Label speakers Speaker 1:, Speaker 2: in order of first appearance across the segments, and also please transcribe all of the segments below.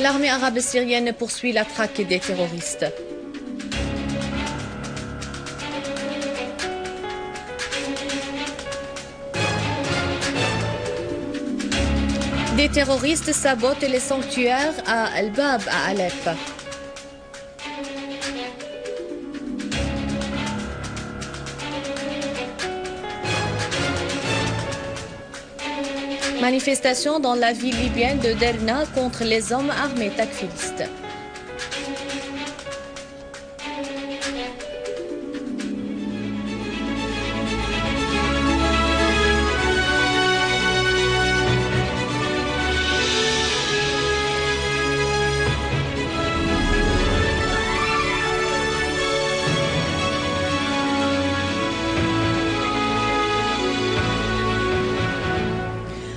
Speaker 1: L'armée arabe syrienne poursuit la traque des terroristes. Des terroristes sabotent les sanctuaires à Al-Bab à Alep. Manifestation dans la ville libyenne de Derna contre les hommes armés takfiristes.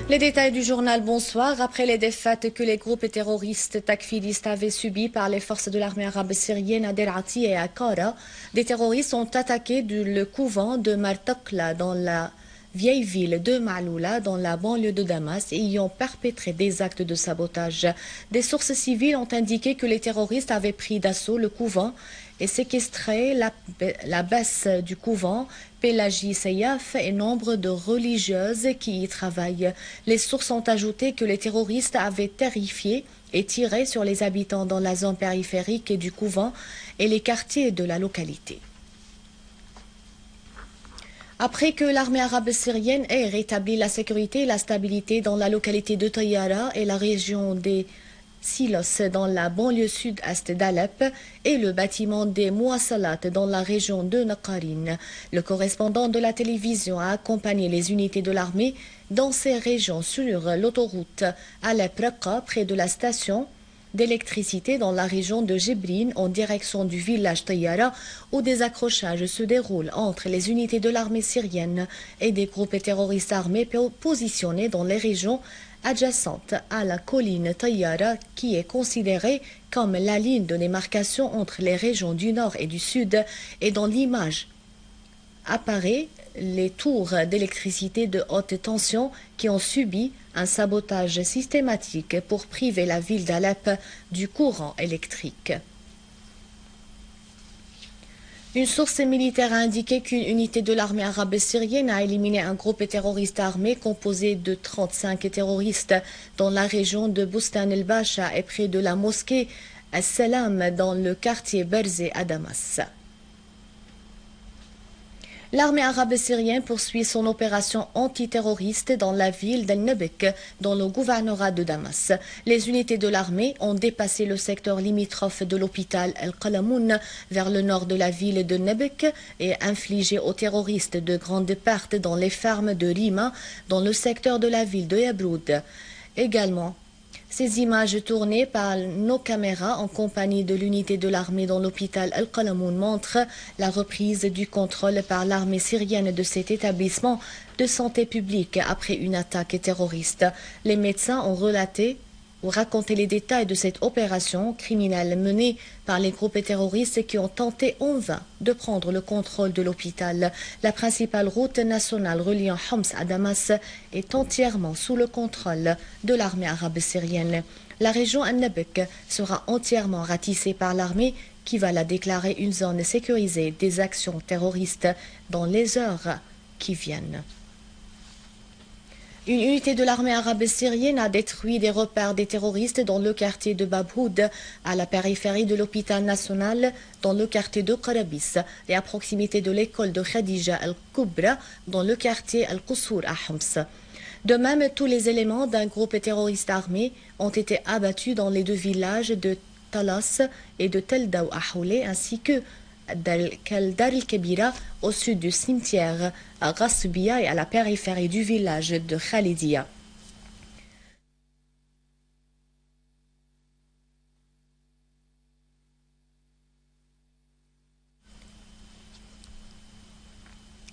Speaker 1: Les détails du journal Bonsoir. Après les défaites que les groupes terroristes takfiristes avaient subies par les forces de l'armée arabe syrienne à Derati et à Kara, des terroristes ont attaqué le couvent de Martakla dans la vieille ville de Maloula dans la banlieue de Damas et y ont perpétré des actes de sabotage. Des sources civiles ont indiqué que les terroristes avaient pris d'assaut le couvent et séquestré la baisse du couvent, Pélagie Seyaf et nombre de religieuses qui y travaillent. Les sources ont ajouté que les terroristes avaient terrifié et tiré sur les habitants dans la zone périphérique du couvent et les quartiers de la localité. Après que l'armée arabe syrienne ait rétabli la sécurité et la stabilité dans la localité de Tayyara et la région des Silos dans la banlieue sud-est d'Alep et le bâtiment des Mouassalat dans la région de Naqarin, le correspondant de la télévision a accompagné les unités de l'armée dans ces régions sur l'autoroute Alep-Raqqa près de la station d'électricité dans la région de Jibrin en direction du village Tayyara où des accrochages se déroulent entre les unités de l'armée syrienne et des groupes terroristes armés positionnés dans les régions adjacente à la colline Tayyara qui est considérée comme la ligne de démarcation entre les régions du nord et du sud et dans l'image apparaît les tours d'électricité de haute tension qui ont subi un sabotage systématique pour priver la ville d'Alep du courant électrique. Une source militaire a indiqué qu'une unité de l'armée arabe syrienne a éliminé un groupe terroriste armé composé de 35 terroristes dans la région de Bustan el-Basha et près de la mosquée As-Salam dans le quartier Berzé à Damas. L'armée arabe syrienne poursuit son opération antiterroriste dans la ville d'El-Nebek, dans le gouvernorat de Damas. Les unités de l'armée ont dépassé le secteur limitrophe de l'hôpital El-Qalamoun vers le nord de la ville de Nebek et infligé aux terroristes de grandes pertes dans les fermes de Rima, dans le secteur de la ville de Yabroud. Également, ces images tournées par nos caméras en compagnie de l'unité de l'armée dans l'hôpital Al-Qalamoun montrent la reprise du contrôle par l'armée syrienne de cet établissement de santé publique après une attaque terroriste. Les médecins ont relaté ou raconté les détails de cette opération criminelle menée par les groupes terroristes qui ont tenté en vain de prendre le contrôle de l'hôpital. La principale route nationale reliant Homs à Damas est entièrement sous le contrôle de l'armée arabe syrienne. La région Al-Nebek sera entièrement ratissée par l'armée qui va la déclarer une zone sécurisée des actions terroristes dans les heures qui viennent. Une unité de l'armée arabe syrienne a détruit des repères des terroristes dans le quartier de Babhoud, à la périphérie de l'hôpital national, dans le quartier de Qarabis et à proximité de l'école de Khadija al-Kubra, dans le quartier al-Qussour à Homs. De même, tous les éléments d'un groupe terroriste armé ont été abattus dans les deux villages de Talas et de Tel Daw à Houlé, ainsi que Dar el-Kebira au sud du cimetière à Ghasbia et à la périphérie du village de Khalidia.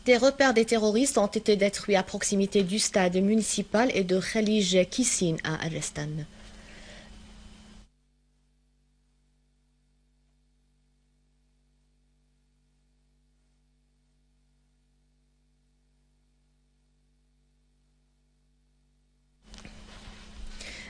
Speaker 1: Des repères des terroristes ont été détruits à proximité du stade municipal et de Khalij Kissin à Arestan.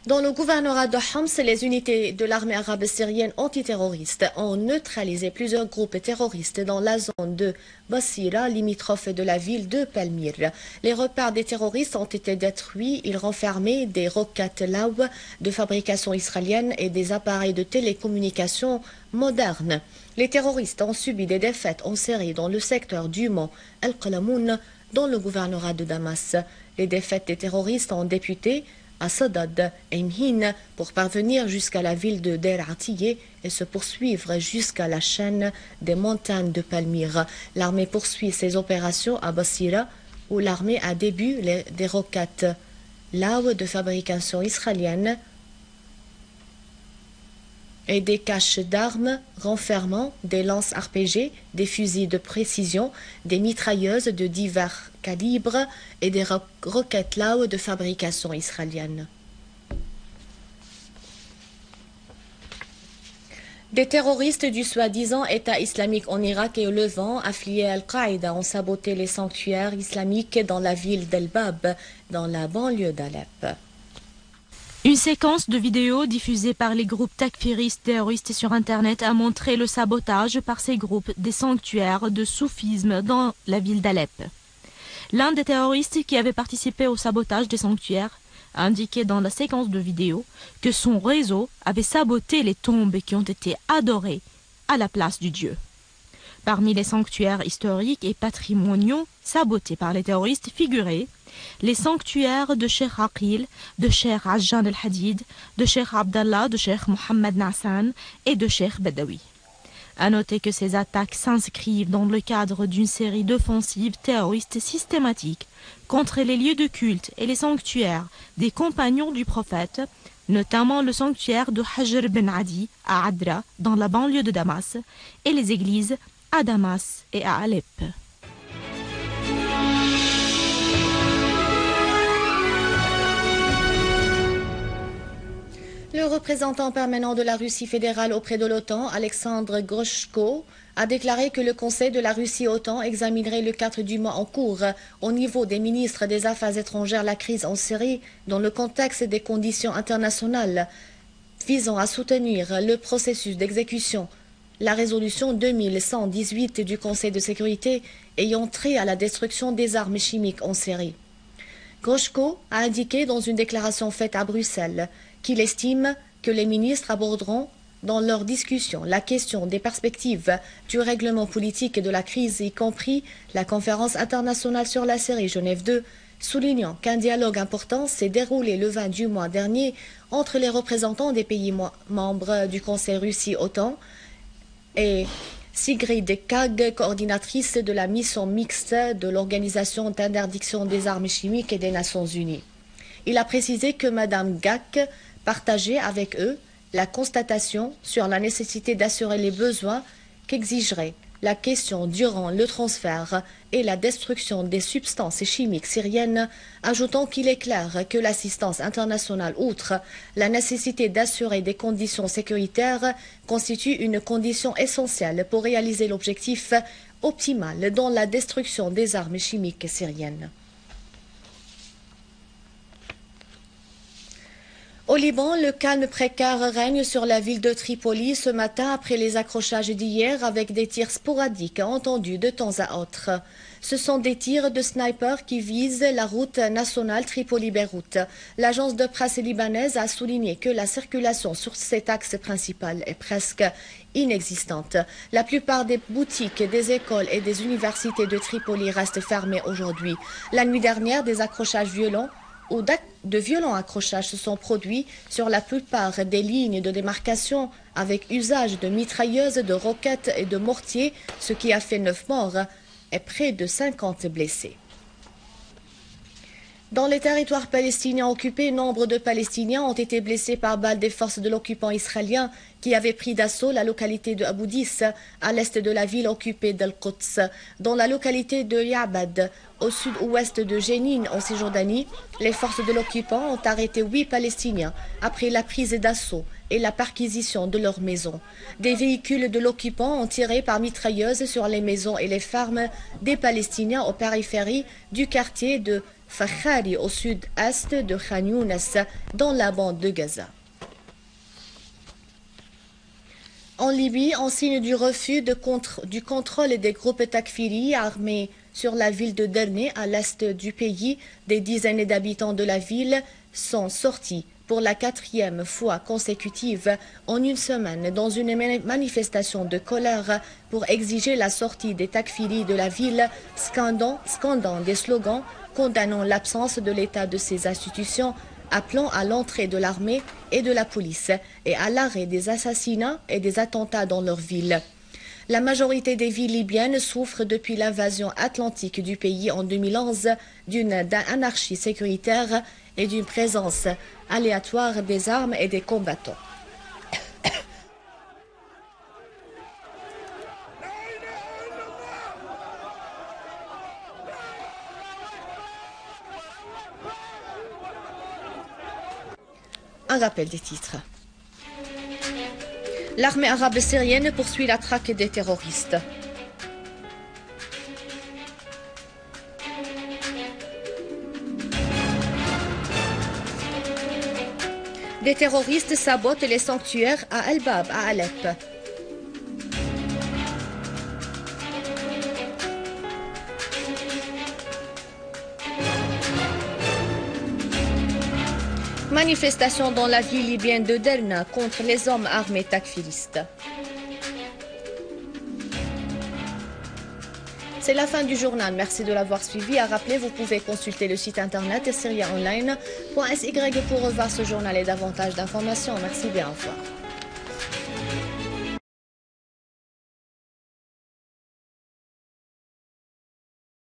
Speaker 1: Dans le gouvernorat de Homs, les unités de l'armée arabe syrienne antiterroriste ont neutralisé plusieurs groupes terroristes dans la zone de Basira, limitrophe de la ville de Palmyre. Les repères des terroristes ont été détruits. Ils renfermaient des roquettes Law de fabrication israélienne et des appareils de télécommunication modernes. Les terroristes ont subi des défaites en série dans le secteur du mont Al-Qalamoun, dans le gouvernorat de Damas. Les défaites des terroristes ont débuté à Sadad et Mhin pour parvenir jusqu'à la ville de Deir Atiyeh et se poursuivre jusqu'à la chaîne des montagnes de Palmyre. L'armée poursuit ses opérations à Basira où l'armée a début des roquettes Law de fabrication israélienne et des caches d'armes renfermant des lances RPG, des fusils de précision, des mitrailleuses de divers calibres et des roquettes Law de fabrication israélienne. Des terroristes du soi-disant État islamique en Irak et au Levant, affiliés à Al-Qaïda, ont saboté les sanctuaires islamiques dans la ville d'El-Bab, dans la banlieue d'Alep.
Speaker 2: Une séquence de vidéos diffusée par les groupes takfiristes terroristes sur Internet a montré le sabotage par ces groupes des sanctuaires de soufisme dans la ville d'Alep. L'un des terroristes qui avait participé au sabotage des sanctuaires a indiqué dans la séquence de vidéos que son réseau avait saboté les tombes qui ont été adorées à la place du dieu. Parmi les sanctuaires historiques et patrimoniaux sabotés par les terroristes figuraient les sanctuaires de Cheikh Aqil, de Cheikh Ajjan al-Hadid, de Cheikh Abdallah, de Cheikh Mohammed Nassan et de Cheikh Badawi. À noter que ces attaques s'inscrivent dans le cadre d'une série d'offensives terroristes systématiques contre les lieux de culte et les sanctuaires des compagnons du prophète, notamment le sanctuaire de Hajr ben Adi à Adra, dans la banlieue de Damas, et les églises à Damas et à Alep.
Speaker 1: Le représentant permanent de la Russie fédérale auprès de l'OTAN, Alexandre Groshko, a déclaré que le Conseil de la Russie-OTAN examinerait le 4 du mois en cours au niveau des ministres des Affaires étrangères la crise en Syrie dans le contexte des conditions internationales visant à soutenir le processus d'exécution. La résolution 2118 du Conseil de sécurité ayant trait à la destruction des armes chimiques en Syrie. Groshko a indiqué dans une déclaration faite à Bruxelles qu'il estime que les ministres aborderont dans leurs discussions la question des perspectives du règlement politique et de la crise, y compris la conférence internationale sur la Syrie Genève 2, soulignant qu'un dialogue important s'est déroulé le 20 du mois dernier entre les représentants des pays membres du Conseil Russie-OTAN et Sigrid Kaag, coordinatrice de la mission mixte de l'Organisation d'interdiction des armes chimiques et des Nations Unies. Il a précisé que Mme Gak partageait avec eux la constatation sur la nécessité d'assurer les besoins qu'exigerait la question durant le transfert et la destruction des substances chimiques syriennes, ajoutant qu'il est clair que l'assistance internationale, outre la nécessité d'assurer des conditions sécuritaires, constitue une condition essentielle pour réaliser l'objectif optimal dans la destruction des armes chimiques syriennes. Au Liban, le calme précaire règne sur la ville de Tripoli ce matin après les accrochages d'hier avec des tirs sporadiques entendus de temps à autre. Ce sont des tirs de snipers qui visent la route nationale Tripoli-Beyrouth. L'agence de presse libanaise a souligné que la circulation sur cet axe principal est presque inexistante. La plupart des boutiques, des écoles et des universités de Tripoli restent fermées aujourd'hui. La nuit dernière, des accrochages violents ou de violents accrochages se sont produits sur la plupart des lignes de démarcation avec usage de mitrailleuses, de roquettes et de mortiers, ce qui a fait 9 morts et près de 50 blessés. Dans les territoires palestiniens occupés, nombre de Palestiniens ont été blessés par balles des forces de l'occupant israélien qui avait pris d'assaut la localité de Abu Dis, à l'est de la ville occupée d'Al-Quds. Dans la localité de Ya'bad, au sud-ouest de Jénine, en Cisjordanie, les forces de l'occupant ont arrêté 8 Palestiniens après la prise d'assaut et la perquisition de leurs maisons. Des véhicules de l'occupant ont tiré par mitrailleuses sur les maisons et les fermes des Palestiniens aux périphéries du quartier de Fakhari au sud-est de Khan Younes dans la bande de Gaza. En Libye, en signe du refus du contrôle des groupes takfiri armés sur la ville de Derna à l'est du pays, des dizaines d'habitants de la ville sont sortis pour la 4e fois consécutive en une semaine dans une manifestation de colère pour exiger la sortie des takfiris de la ville, scandant des slogans condamnant l'absence de l'État de ses institutions, appelant à l'entrée de l'armée et de la police et à l'arrêt des assassinats et des attentats dans leur ville. La majorité des villes libyennes souffrent depuis l'invasion atlantique du pays en 2011 d'une anarchie sécuritaire et d'une présence aléatoire des armes et des combattants. Un rappel des titres. L'armée arabe syrienne poursuit la traque des terroristes. Des terroristes sabotent les sanctuaires à El-Bab, à Alep. Manifestation dans la ville libyenne de Derna contre les hommes armés takfiristes. C'est la fin du journal. Merci de l'avoir suivi. À rappeler, vous pouvez consulter le site internet syriaonline.sy pour revoir ce journal et davantage d'informations. Merci bien. Au revoir.